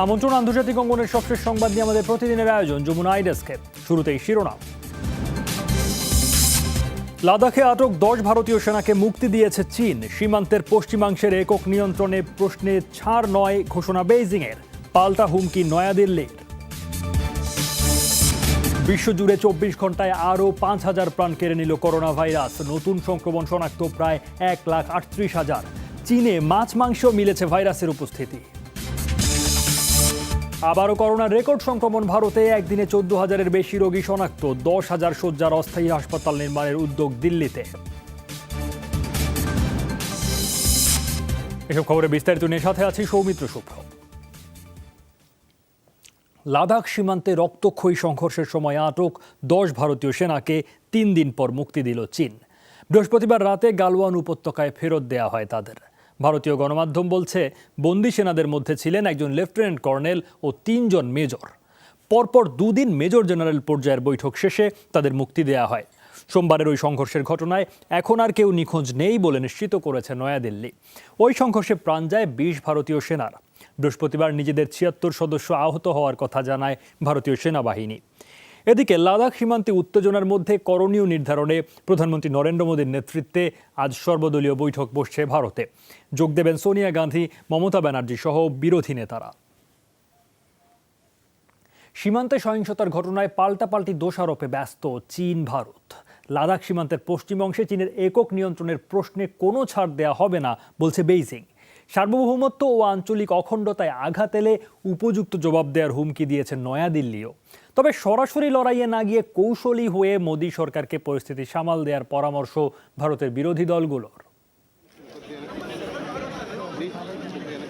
আমন্ত্রণ আন্তর্জাতিক অঙ্গনের সবশেষ সংবাদ নিয়ে আমাদের প্রতিদিনের আয়োজন যমুনা আইডেস্কে। শুরুতেই শিরোনাম। লাদাখে আটক 10 ভারতীয় সেনাকে মুক্তি দিয়েছে চীন। সীমান্তের পশ্চিমাংশের একক নিয়ন্ত্রণে প্রশ্নে ছাড় নয় ঘোষণা বেইজিংয়ের। পাল্টা হুমকি নয়াদিল্লির। বিশ্বজুড়ে 24 ঘন্টায় আরও 5,000 প্রাণ কেড়ে নিল করোনা ভাইরাস। নতুন সংক্রমণ শনাক্ত প্রায় 1,38,000। চীনে মাছ মাংসেও মিলেছে ভাইরাসের উপস্থিতি। আবারও করোনার রেকর্ড সংক্রমণ ভারতে। একদিনে 14,000-এর বেশি রোগী শনাক্ত। 10,000 শয্যার অস্থায়ী হাসপাতাল নির্মাণের উদ্যোগ দিল্লিতে। এসব খবরে বিস্তারিত নিয়ে সাথে আছি সৌমিত্র শুভ্র। লাদাখ সীমান্তে রক্তক্ষয়ী সংঘর্ষের সময় আটক 10 ভারতীয় সেনাকে 3 দিন পর মুক্তি দিল চীন। বৃহস্পতিবার রাতে গালওয়ান উপত্যকায় ফেরত দেয়া হয় তাদের। ভারতীয় গণমাধ্যম বলছে, বন্দী সেনাদের মধ্যে ছিলেন একজন লেফটেন্যান্ট কর্নেল ও 3 জন মেজর। পরপর 2 দিন মেজর জেনারেল পর্যায়ের বৈঠক শেষে তাদের মুক্তি দেয়া হয়। সোমবারের ওই সংঘর্ষের ঘটনায় এখন আর কেউ নিখোঁজ নেই বলে নিশ্চিত করেছে নয়াদিল্লি। ওই সংঘর্ষে প্রাণ যায় 20 ভারতীয় সেনার। বৃহস্পতিবার নিজেদের 76 সদস্য আহত হওয়ার কথা জানায় ভারতীয় সেনাবাহিনী। এদিকে লাদাখ সীমান্তে উত্তেজনার মধ্যে করণীয় নির্ধারণে প্রধানমন্ত্রী নরেন্দ্র মোদীর নেতৃত্বে আজ সর্বদলীয় বৈঠক বসছে ভারতে। যোগ দেবেন সোনিয়া গান্ধী, মমতা ব্যানার্জি সহ বিরোধী নেতারা। সীমান্তে সহিংসতার ঘটনায় পাল্টাপাল্টি দোষারোপে ব্যস্ত চীন ভারত। লাদাখ সীমান্তের পশ্চিম অংশে চীনের একক নিয়ন্ত্রণের প্রশ্নে কোনো ছাড় দেয়া হবে না বলছে বেইজিং। সার্বভৌমত্ব ও আঞ্চলিক অখণ্ডতায় আঘাত এলে উপযুক্ত জবাব দেওয়ার হুমকি দিয়েছে নয়াদিল্লিও। তবে সরাসরি লড়াইয়ে না গিয়ে কৌশলী হয়ে মোদী সরকারকে পরিস্থিতি সামাল দেওয়ার পরামর্শ ভারতের বিরোধী দলগুলোর।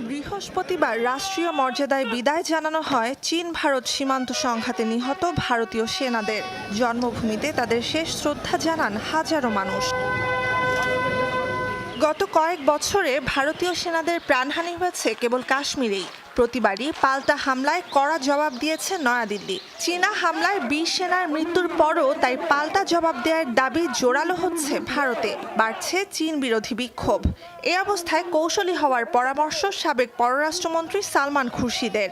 বৃহস্পতিবার রাষ্ট্রীয় মর্যাদায় বিদায় জানানো হয় চীন ভারত সীমান্ত সংঘাতে নিহত ভারতীয় সেনাদের। জন্মভূমিতে তাদের শেষ শ্রদ্ধা জানান হাজারো মানুষ। গত কয়েক বছরে ভারতীয় সেনাদের প্রাণহানি হয়েছে কেবল কাশ্মীরেই। প্রতিবারই পাল্টা হামলায় কড়া জবাব দিয়েছে নয়াদিল্লি। চীনা হামলায় 20 সেনার মৃত্যুর পরও তাই পাল্টা জবাব দেওয়ার দাবি জোরালো হচ্ছে ভারতে। বাড়ছে চীন বিরোধী বিক্ষোভ। এ অবস্থায় কৌশলী হওয়ার পরামর্শ সাবেক পররাষ্ট্রমন্ত্রী সালমান খুরশিদের।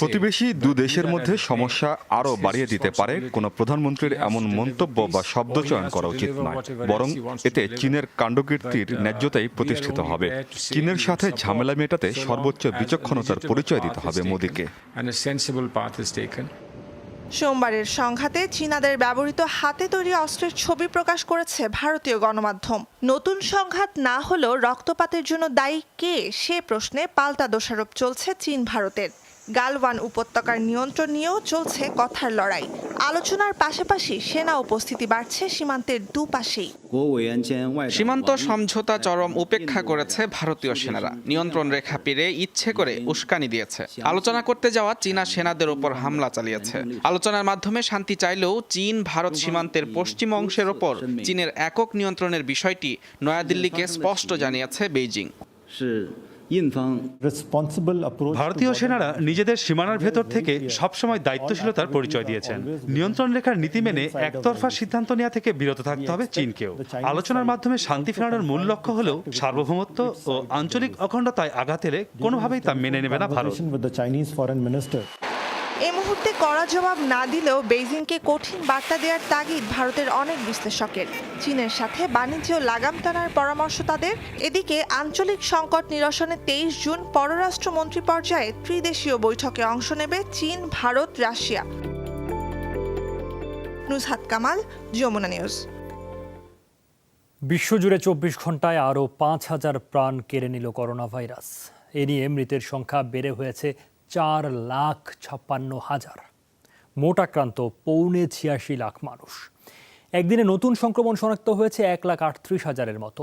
প্রতিবেশী 2 দেশের মধ্যে সমস্যা আরও বাড়িয়ে দিতে পারে কোনো প্রধানমন্ত্রীর এমন মন্তব্য বা শব্দ চয়ন করা উচিত নয়। বরং এতে চীনের কাণ্ডকীর্তির ন্যায্যতাই প্রতিষ্ঠিত হবে। চীনের সাথে ঝামেলা মেটাতে সর্বোচ্চ বিচক্ষণতার পরিচয় দিতে হবে মোদীকে। সোমবারের সংঘাতে চীনাদের ব্যবহৃত হাতে তৈরি অস্ত্রের ছবি প্রকাশ করেছে ভারতীয় গণমাধ্যম। নতুন সংঘাত না হলেও রক্তপাতের জন্য দায়ী কে সে প্রশ্নে পাল্টা দোষারোপ চলছে চীন ভারতের। গালওয়ান উপত্যকার নিয়ন্ত্রণ নিয়েও চলছে কথার লড়াই। আলোচনার পাশাপাশি সেনা উপস্থিতি বাড়ছে সীমান্তের দুপাশেই। সীমান্ত সমঝোতা চরম উপেক্ষা করেছে ভারতীয় সেনারা। নিয়ন্ত্রণ রেখা পেরিয়ে ইচ্ছে করে উস্কানি দিয়েছে। আলোচনা করতে যাওয়া চীনা সেনাদের উপর হামলা চালিয়েছে। আলোচনার মাধ্যমে শান্তি চাইলেও চীন ভারত সীমান্তের পশ্চিম অংশের ওপর চীনের একক নিয়ন্ত্রণের বিষয়টি নয়াদিল্লিকে স্পষ্ট জানিয়েছে বেইজিং। ভারতীয় সেনারা নিজেদের সীমানার ভেতর থেকে সবসময় দায়িত্বশীলতার পরিচয় দিয়েছেন। নিয়ন্ত্রণ রেখার নীতি মেনে একতরফা সিদ্ধান্ত নেওয়া থেকে বিরত থাকতে হবে চীনকেও। আলোচনার মাধ্যমে শান্তি ফেরানোর মূল লক্ষ্য হলেও সার্বভৌমত্ব ও আঞ্চলিক অখণ্ডতায় আঘাত এলে কোনোভাবেই তা মেনে নেবে না ভারত। এই মুহূর্তে কড়া জবাব না দিলেও বেইজিংকে কঠিন বার্তা দেওয়ার তাগিদ ভারতের অনেক বিশ্লেষকের। চীনের সাথে বাণিজ্য লাগাম টানার পরামর্শ তাদের। এদিকে আঞ্চলিক সংকট নিরসনে 23 জুন পররাষ্ট্রমন্ত্রী পর্যায়ে ত্রিদেশীয় বৈঠকে অংশ নেবে চীন, ভারত, রাশিয়া। নুসহাত কামাল, যমুনা নিউজ। বিশ্বজুড়ে 24 ঘন্টায় আরও 5,000 প্রাণ কেড়ে নিল করোনা ভাইরাস। এ নিয়ে মৃতের সংখ্যা বেড়ে হয়েছে 4,56,000। মোট আক্রান্ত 86 লাখ মানুষ। একদিনে নতুন সংক্রমণ শনাক্ত হয়েছে 1,38,000-এর মতো।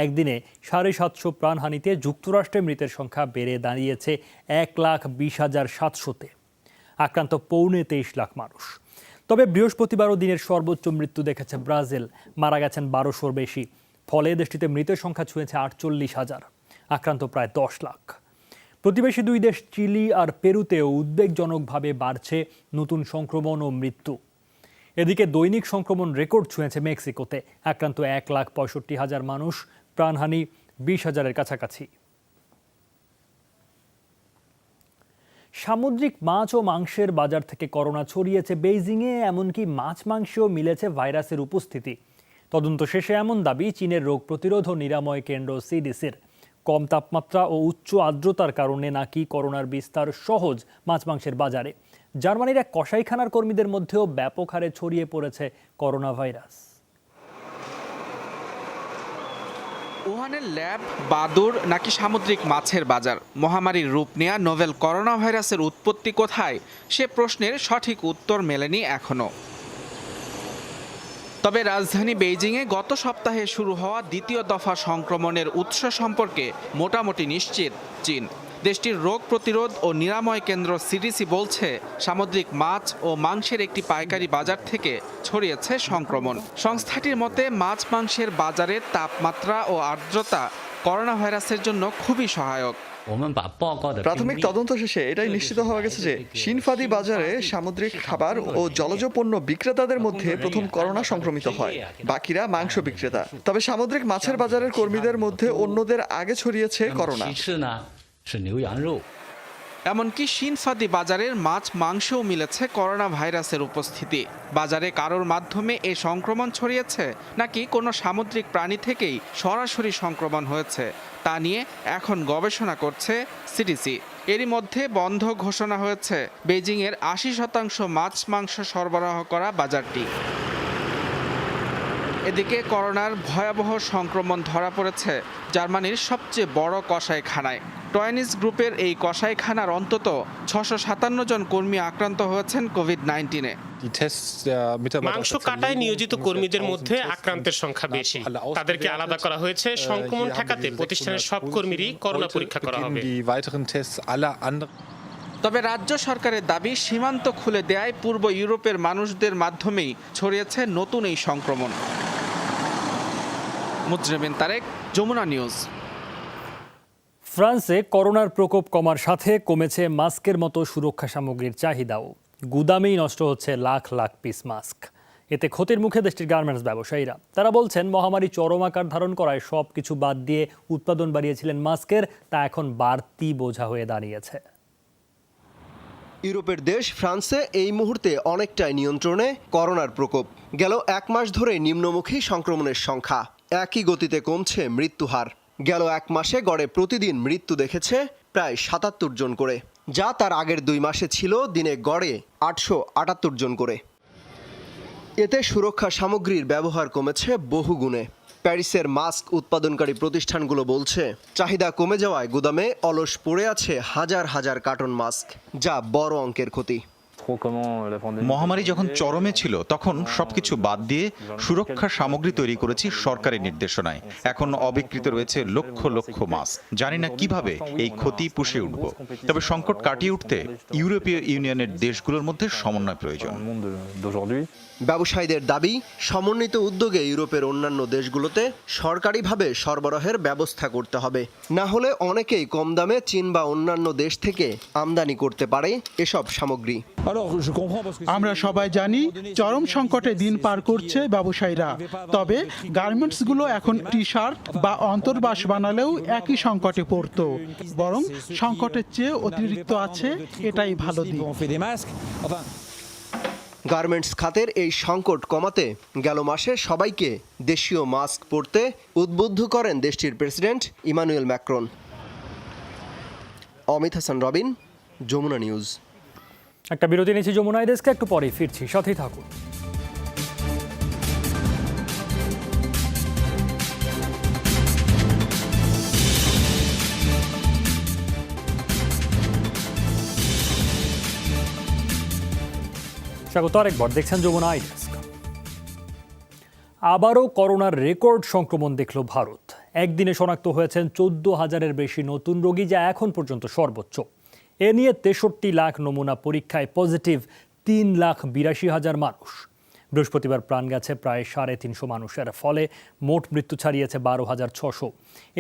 একদিনে 750 প্রাণহানিতে যুক্তরাষ্ট্রে মৃতের সংখ্যা বেড়ে দাঁড়িয়েছে 1,20,700-তে। আক্রান্ত 23 লাখ মানুষ। তবে বৃহস্পতিবারও দিনের সর্বোচ্চ মৃত্যু দেখেছে ব্রাজিল। মারা গেছেন 1200-র বেশি। ফলে দেশটিতে মৃতের সংখ্যা ছুঁয়েছে 48,000। আক্রান্ত প্রায় 10 লাখ। প্রতিবেশী 2 দেশ চিলি আর পেরুতেও উদ্বেগজনকভাবে বাড়ছে নতুন সংক্রমণ ও মৃত্যু। এদিকে দৈনিক সংক্রমণ রেকর্ড ছুঁয়েছে মেক্সিকোতে। আক্রান্ত 1,65,000 মানুষ, প্রাণহানি 20,000-এর কাছাকাছি। সামুদ্রিক মাছ ও মাংসের বাজার থেকে করোনা ছড়িয়েছে বেইজিংয়ে, এমনকি মাছ মাংসেও মিলেছে ভাইরাসের উপস্থিতি। তদন্ত শেষে এমন দাবি চীনের রোগ প্রতিরোধ ও নিরাময় কেন্দ্র সিডিসির। কম তাপমাত্রা ও উচ্চ আর্দ্রতার কারণে নাকি করোনার বিস্তার সহজ মাছ মাংসের বাজারে। জার্মানির এক কসাইখানার কর্মীদের মধ্যেও ব্যাপক হারে ছড়িয়ে পড়েছে করোনা ভাইরাস। উহানের ল্যাব, বাদুড় নাকি সামুদ্রিক মাছের বাজার, মহামারীর রূপ নেয়া নোভেল করোনা ভাইরাসের উৎপত্তি কোথায়, সে প্রশ্নের সঠিক উত্তর মেলেনি এখনো। তবে রাজধানী বেইজিংয়ে গত সপ্তাহে শুরু হওয়া দ্বিতীয় দফা সংক্রমণের উৎস সম্পর্কে মোটামুটি নিশ্চিত চীন। দেশটির রোগ প্রতিরোধ ও নিরাময় কেন্দ্র সিডিসি বলছে, সামুদ্রিক মাছ ও মাংসের একটি পাইকারি বাজার থেকে ছড়িয়েছে সংক্রমণ। সংস্থাটির মতে মাছ মাংসের বাজারে তাপমাত্রা ও আর্দ্রতা করোনা ভাইরাসের জন্য খুবই সহায়ক। প্রাথমিক তদন্ত শেষে এটাই নিশ্চিত হওয়া গেছে যে শিনফাদি বাজারে সামুদ্রিক খাবার ও জলজ পণ্য বিক্রেতাদের মধ্যে প্রথম করোনা সংক্রমিত হয়, বাকিরা মাংস বিক্রেতা। তবে সামুদ্রিক মাছের বাজারের কর্মীদের মধ্যে অন্যদের আগে ছড়িয়েছে করোনা। এমনকি শিনফাদি বাজারের মাছ মাংসেও মিলেছে করোনা ভাইরাসের উপস্থিতি। বাজারে কারোর মাধ্যমে এ সংক্রমণ ছড়িয়েছে নাকি কোনো সামুদ্রিক প্রাণী থেকেই সরাসরি সংক্রমণ হয়েছে তা নিয়ে এখন গবেষণা করছে সিডিসি। এরই মধ্যে বন্ধ ঘোষণা হয়েছে বেইজিংয়ের ৮০% মাছ মাংস সরবরাহ করা বাজারটি। এদিকে করোনার ভয়াবহ সংক্রমণ ধরা পড়েছে জার্মানির সবচেয়ে বড় কসাইখানায়। টয়েনিস গ্রুপের এই কসাইখানার অন্তত ৬৫৭ জন কর্মী আক্রান্ত হয়েছেন কোভিড-19-এ। মাংস কাটায় নিয়োজিত কর্মীদের মধ্যে আক্রান্তের সংখ্যা বেশি। তাদেরকে আলাদা করা হয়েছে। সংক্রমণ ঠেকাতে প্রতিষ্ঠানের সব কর্মীরই করোনা পরীক্ষা করা হবে। তবে রাজ্য সরকারের দাবি, সীমান্ত খুলে দেয়ায় পূর্ব ইউরোপের মানুষদের মাধ্যমেই ছড়িয়েছে নতুন এই সংক্রমণ। মুজরিমিন তারেক, যমুনা নিউজ। ফ্রান্সে করোনার প্রকোপ কমার সাথে কমেছে মাস্কের মতো সুরক্ষা সামগ্রীর চাহিদাও। গুদামেই নষ্ট হচ্ছে লাখ লাখ পিস মাস্ক। এতে ক্ষতির মুখে দেশটির গার্মেন্টস ব্যবসায়ীরা। তারা বলছেন, মহামারী চরম আকার ধারণ করায় সব কিছু বাদ দিয়ে উৎপাদন বাড়িয়েছিলেন মাস্কের, তা এখন বাড়তি বোঝা হয়ে দাঁড়িয়েছে। ইউরোপের দেশ ফ্রান্সে এই মুহূর্তে অনেকটাই নিয়ন্ত্রণে করোনার প্রকোপ। গেল এক মাস ধরে নিম্নমুখী সংক্রমণের সংখ্যা, একই গতিতে কমছে মৃত্যুহার। গেল এক মাসে গড়ে প্রতিদিন মৃত্যু দেখেছে প্রায় ৭৭ জন করে, যা তার আগের ২ মাসে ছিল দিনে গড়ে ৮৭৮ জন করে। এতে সুরক্ষা সামগ্রীর ব্যবহার কমেছে বহুগুণে। প্যারিসের মাস্ক উৎপাদনকারী প্রতিষ্ঠানগুলো বলছে, চাহিদা কমে যাওয়ায় গুদামে অলস পড়ে আছে হাজার হাজার কার্টন মাস্ক, যা বড় অঙ্কের ক্ষতি। মহামারী যখন চরমে ছিল তখন সবকিছু বাদ দিয়ে সুরক্ষা সামগ্রী তৈরি করেছি সরকারি নির্দেশনায়। এখন অবিকৃত রয়েছে লক্ষ লক্ষ মাস্ক। জানি না কিভাবে এই ক্ষতি পুষিয়ে উঠব। তবে সংকট কাটিয়ে উঠতে ইউরোপীয় ইউনিয়নের দেশগুলোর মধ্যে সমন্বয় প্রয়োজন। ব্যবসায়ীদের দাবি, সমন্বিত উদ্যোগে ইউরোপের অন্যান্য দেশগুলোতে সরকারিভাবে সরবরাহের ব্যবস্থা করতে হবে। না হলে অনেকেই কম দামে চীন বা অন্যান্য দেশ থেকে আমদানি করতে পারে এসব সামগ্রী। আমরা সবাই জানি চরম সংকটে দিন পার করছে ব্যবসায়ীরা। তবে গার্মেন্টসগুলো এখন টি শার্ট বা অন্তর্বাস বানালেও একই সংকটে পড়তো। বরং সংকটের চেয়ে অতিরিক্ত আছে, এটাই ভালো দিক। গার্মেন্টস খাতের এই সংকট কমাতে গেল মাসে সবাইকে দেশীয় মাস্ক পরতে উদ্বুদ্ধ করেন দেশটির president Emmanuel Macron. Amit Hasan Robin, Jamuna news. একটা বিরতি নিয়েছি যমুনা ডেস্কে, একটু পরেই ফিরছি, সাথেই থাকুন। স্বাগত আরেকবার, দেখছেন যমুনা ডেস্ক। আবারও করোনার রেকর্ড সংক্রমণ দেখল ভারত। একদিনে শনাক্ত হয়েছেন 14,000-এর বেশি নতুন রোগী, যা এখন পর্যন্ত সর্বোচ্চ। এ নিয়ে 63 লাখ নমুনা পরীক্ষায় পজিটিভ 3,82,000 মানুষ। বৃহস্পতিবার প্রাণ গেছে প্রায় 350 মানুষের, ফলে মোট মৃত্যু ছাড়িয়েছে 12,600।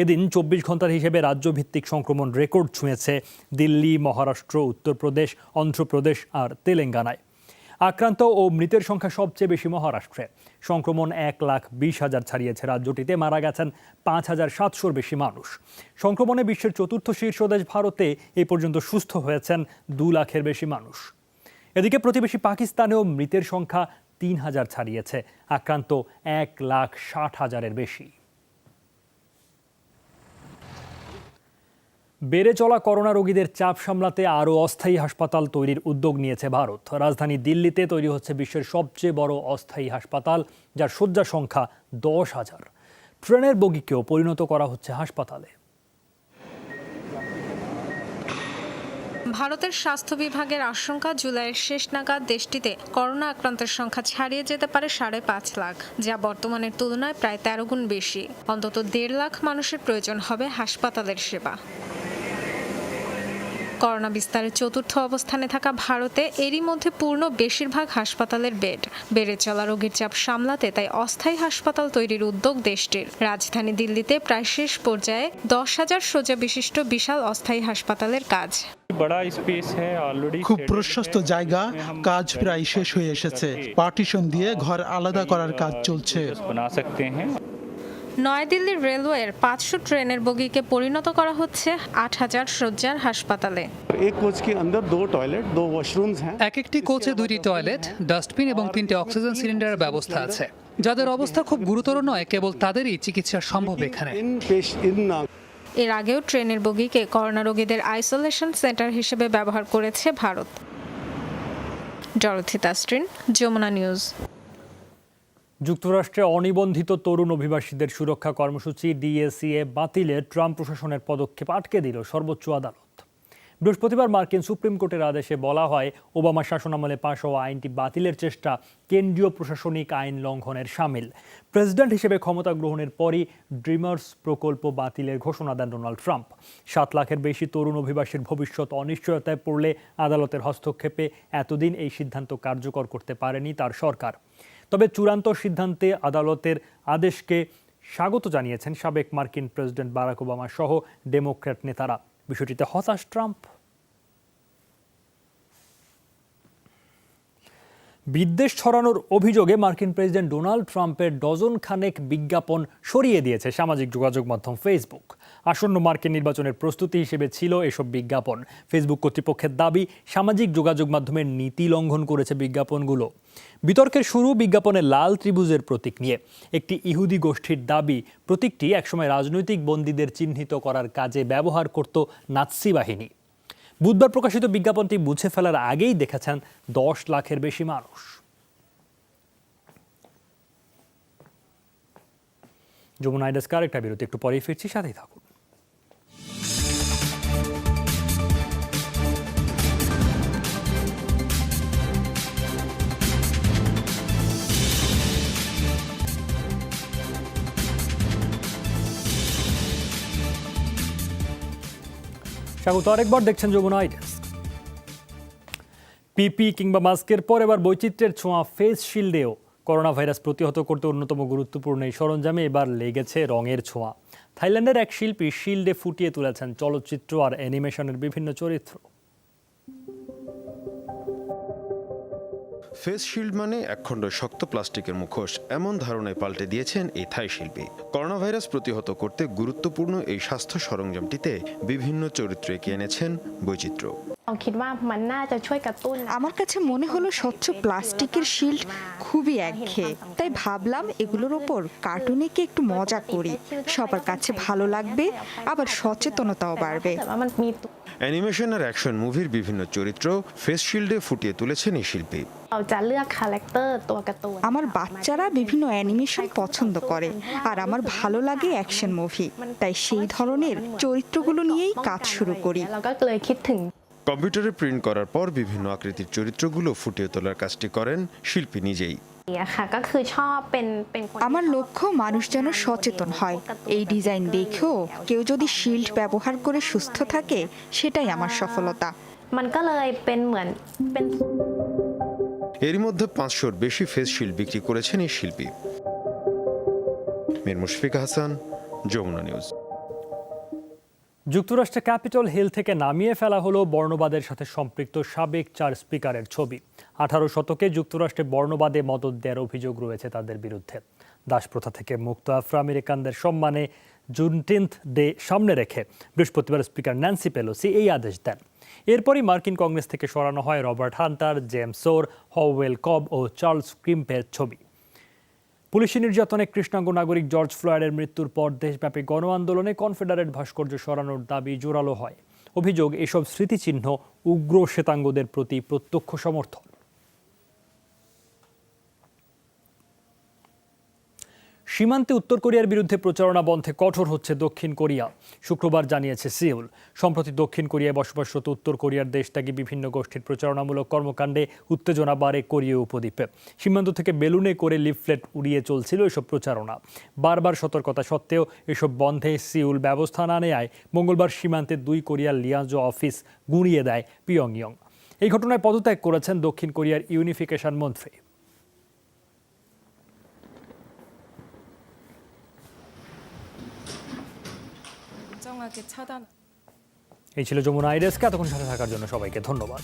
এদিন 24 ঘন্টার হিসেবে রাজ্যভিত্তিক সংক্রমণ রেকর্ড ছুঁয়েছে দিল্লি, মহারাষ্ট্র, উত্তরপ্রদেশ, অন্ধ্রপ্রদেশ আর তেলেঙ্গানায়। আক্রান্ত ও মৃতের সংখ্যা সবচেয়ে বেশি মহারাষ্ট্রে। সংক্রমণ 1,20,000 ছাড়িয়েছে রাজ্যটিতে, মারা গেছেন 5,700-র বেশি মানুষ। সংক্রমণে বিশ্বের চতুর্থ শীর্ষ দেশ ভারতে এই পর্যন্ত সুস্থ হয়েছেন 2 লাখের বেশি মানুষ। এদিকে প্রতিবেশী পাকিস্তানেও মৃতের সংখ্যা 3,000 ছাড়িয়েছে, আক্রান্ত 1,60,000-এর বেশি। বেড়ে চলা করোনা রোগীদের চাপ সামলাতে আরও অস্থায়ী হাসপাতাল তৈরির উদ্যোগ নিয়েছে ভারত। রাজধানী দিল্লিতে তৈরি হচ্ছে বিশ্বের সবচেয়ে বড় অস্থায়ী হাসপাতাল, যার শয্যা সংখ্যা 10,000। ট্রেনের বগিকেও পরিণত করা হচ্ছে হাসপাতালে। ভারতের স্বাস্থ্য বিভাগের আশঙ্কা, জুলাইয়ের শেষ নাগাদ দেশটিতে করোনা আক্রান্তের সংখ্যা ছাড়িয়ে যেতে পারে 5.5 লাখ, যা বর্তমানের তুলনায় প্রায় 13 গুণ বেশি। অন্তত 1.5 লাখ মানুষের প্রয়োজন হবে হাসপাতালের সেবা। করোনা বিস্তারের চতুর্থ অবস্থানে থাকা ভারতে এরই মধ্যে পূর্ণ বেশিরভাগ হাসপাতালের বেড। বেড়ে চলা রোগীর চাপ সামলাতে তাই অস্থায়ী হাসপাতাল তৈরির উদ্যোগ দেশটির। রাজধানী দিল্লিতে প্রায় শেষ পর্যায়ে 10,000 শয্যা বিশিষ্ট বিশাল অস্থায়ী হাসপাতালের কাজ। খুব প্রশস্ত জায়গা, কাজ প্রায় শেষ হয়ে এসেছে। পার্টিশন দিয়ে ঘর আলাদা করার কাজ চলছে। নয়াদিল্লির রেলওয়ের 500 ট্রেনের বগিকে পরিণত করা হচ্ছে 8,000 শয্যার হাসপাতালে। এক একটি কোচে 2টি টয়লেট, ডাস্টবিন এবং 3টে অক্সিজেন সিলিন্ডারের ব্যবস্থা আছে। যাদের অবস্থা খুব গুরুতর নয়, কেবল তাদেরই চিকিৎসা সম্ভব এখানে। এর আগেও ট্রেনের বগিকে করোনা রোগীদের আইসোলেশন সেন্টার হিসেবে ব্যবহার করেছে ভারত। ডরথি তাস্ট্রিন, যমুনা নিউজ। যুক্তরাষ্ট্রে অনিবন্ধিত তরুণ অভিবাসীদের সুরক্ষা কর্মসূচি DACA বাতিলে ট্রাম্প প্রশাসনের পদক্ষেপ আটকে দিল সর্বোচ্চ আদালত। বৃহস্পতিবার মার্কিন সুপ্রিম কোর্টের আদেশে বলা হয়, ওবামা শাসনামলে পাশ হওয়া আইনটি বাতিলের চেষ্টা কেন্দ্রীয় প্রশাসনিক আইন লঙ্ঘনের শামিল। প্রেসিডেন্ট হিসেবে ক্ষমতা গ্রহণের পরই ড্রিমার্স প্রকল্প বাতিলের ঘোষণা দেন ডোনাল্ড ট্রাম্প। 7 লাখের বেশি তরুণ অভিবাসীর ভবিষ্যৎ অনিশ্চয়তায় পড়লে আদালতের হস্তক্ষেপে এতদিন এই সিদ্ধান্ত কার্যকর করতে পারেনি তার সরকার। তবে চূড়ান্ত সিদ্ধান্তে আদালতের আদেশকে স্বাগত জানিয়েছেন সাবেক মার্কিন প্রেসিডেন্ট বারাক ওবামা সহ ডেমোক্র্যাট নেতারা। বিষয়টিতে হতাশ ট্রাম্প। বিদ্বেষ ছড়ানোর অভিযোগে মার্কিন প্রেসিডেন্ট ডোনাল্ড ট্রাম্পের ডজন খানেক বিজ্ঞাপন সরিয়ে দিয়েছে সামাজিক যোগাযোগ মাধ্যম ফেসবুক। আসন্ন মার্কিন নির্বাচনের প্রস্তুতি হিসেবে ছিল এসব বিজ্ঞাপন। ফেসবুক কর্তৃপক্ষের দাবি, সামাজিক যোগাযোগ মাধ্যমের নীতি লঙ্ঘন করেছে বিজ্ঞাপনগুলো। বিতর্কের শুরু বিজ্ঞাপনের লাল ত্রিভুজের প্রতীক নিয়ে। একটি ইহুদি গোষ্ঠীর দাবি, প্রতীকটি একসময় রাজনৈতিক বন্দীদের চিহ্নিত করার কাজে ব্যবহার করত নাৎসি বাহিনী। বুধবার প্রকাশিত বিজ্ঞাপনটি মুছে ফেলার আগেই দেখেছেন 10 লাখের বেশি মানুষ। যমুনা ডেস্ক আরেকটা বিরতি, একটু পরেই ফিরছি, সাথেই থাকুন। স্বাগত আরেকবার, দেখছেন যমুনা ডেস্ক। পিপি কিংবা মাস্কের পর এবার বৈচিত্র্যের ছোঁয়া ফেস শিল্ডেও। করোনা ভাইরাস প্রতিহত করতে অন্যতম গুরুত্বপূর্ণ এই সরঞ্জামে এবার লেগেছে রঙের ছোঁয়া। থাইল্যান্ডের এক শিল্পী শিল্ডে ফুটিয়ে তুলেছেন চলচ্চিত্র আর অ্যানিমেশনের বিভিন্ন চরিত্র। ফেস শিল্ড মানে একখণ্ড শক্ত প্লাস্টিকের মুখোশ, এমন ধারণায় পাল্টে দিয়েছেন এই থাই শিল্পী। করোনা ভাইরাস প্রতিহত করতে গুরুত্বপূর্ণ এই স্বাস্থ্য সরঞ্জামটিতে বিভিন্ন চরিত্র এঁকে এনেছেন বৈচিত্র্য। আমার কাছে মনে হলো স্বচ্ছ প্লাস্টিকের শিল্ড খুবই একঘেয়ে, তাই ভাবলাম এগুলোর ওপর কার্টুনে কি একটু মজা করি, সবার কাছে ভালো লাগবে, আবার সচেতনতাও বাড়বে। অ্যানিমেশন আর অ্যাকশন মুভির বিভিন্ন চরিত্র ফেস শিল্ডে ফুটিয়ে তুলেছেন এই শিল্পী। আমার বাচ্চারা বিভিন্ন অ্যানিমেশন পছন্দ করে, আর আমার ভালো লাগে অ্যাকশন মুভি, তাই সেই ধরনের চরিত্রগুলো নিয়েই কাজ শুরু করি। কম্পিউটারে প্রিন্ট করার পর বিভিন্ন আকৃতির চরিত্রগুলো ফুটিয়ে তোলার কাজটি করেন শিল্পী নিজেই। আমার লক্ষ্য মানুষ যেন সচেতন হয়। এই ডিজাইন দেখেও কেউ যদি শিল্ড ব্যবহার করে সুস্থ থাকে, সেটাই আমার সফলতা। এরই মধ্যে 500-র বেশি ফেস শিল্ড বিক্রি করেছেন এই শিল্পী। মীর মুশফিক হাসান, যমুনা নিউজ। যুক্তরাষ্ট্রে ক্যাপিটল হিল থেকে নামিয়ে ফেলা হলো বর্ণবাদের সাথে সম্পৃক্ত সাবেক 4 স্পিকারের ছবি। 18 শতকে যুক্তরাষ্ট্রে বর্ণবাদে মদদ দেওয়ার অভিযোগ রয়েছে তাদের বিরুদ্ধে। দাসপ্রথা থেকে মুক্ত আফ্রো আমেরিকানদের সম্মানে জুনটিন্থ ডে সামনে রেখে বৃহস্পতিবার স্পিকার ন্যান্সি পেলোসি এই আদেশ দেন। এরপরই মার্কিন কংগ্রেস থেকে সরানো হয় রবার্ট হান্টার, জেমস সোর, হওয়েল কব ও চার্লস ক্রিম্পের ছবি। পুলিশি নির্যাতনে কৃষ্ণাঙ্গ নাগরিক জর্জ ফ্লয়েডের মৃত্যুর পর দেশব্যাপী গণ আন্দোলনে কনফেডারেট ভাস্কর্য সরানোর দাবি জোরালো হয়। অভিযোগ, এসব স্মৃতিচিহ্ন উগ্র শ্বেতাঙ্গদের প্রতি প্রত্যক্ষ সমর্থন। সীমান্তে উত্তর কোরিয়ার বিরুদ্ধে প্রচারণা বন্ধে কঠোর হচ্ছে দক্ষিণ কোরিয়া, শুক্রবার জানিয়েছে সিউল। সম্প্রতি দক্ষিণ কোরিয়ায় বসবাসরত উত্তর কোরিয়ার দেশত্যাগী বিভিন্ন গোষ্ঠীর প্রচারণামূলক কর্মকাণ্ডে উত্তেজনা বাড়ে কোরীয় উপদ্বীপে। সীমান্ত থেকে বেলুনে করে লিফলেট উড়িয়ে চলছিল এসব প্রচারণা। বারবার সতর্কতা সত্ত্বেও এসব বন্ধে সিউল ব্যবস্থা না নেয় মঙ্গলবার সীমান্তে 2 কোরিয়ার লিয়াজো অফিস গুঁড়িয়ে দেয় পিয়ংইয়ং। এই ঘটনায় পদত্যাগ করেছেন দক্ষিণ কোরিয়ার ইউনিফিকেশন মন্ত্রী। এই ছিল যমুনা আইডেস্ক। এতক্ষণ সাথে থাকার জন্য সবাইকে ধন্যবাদ।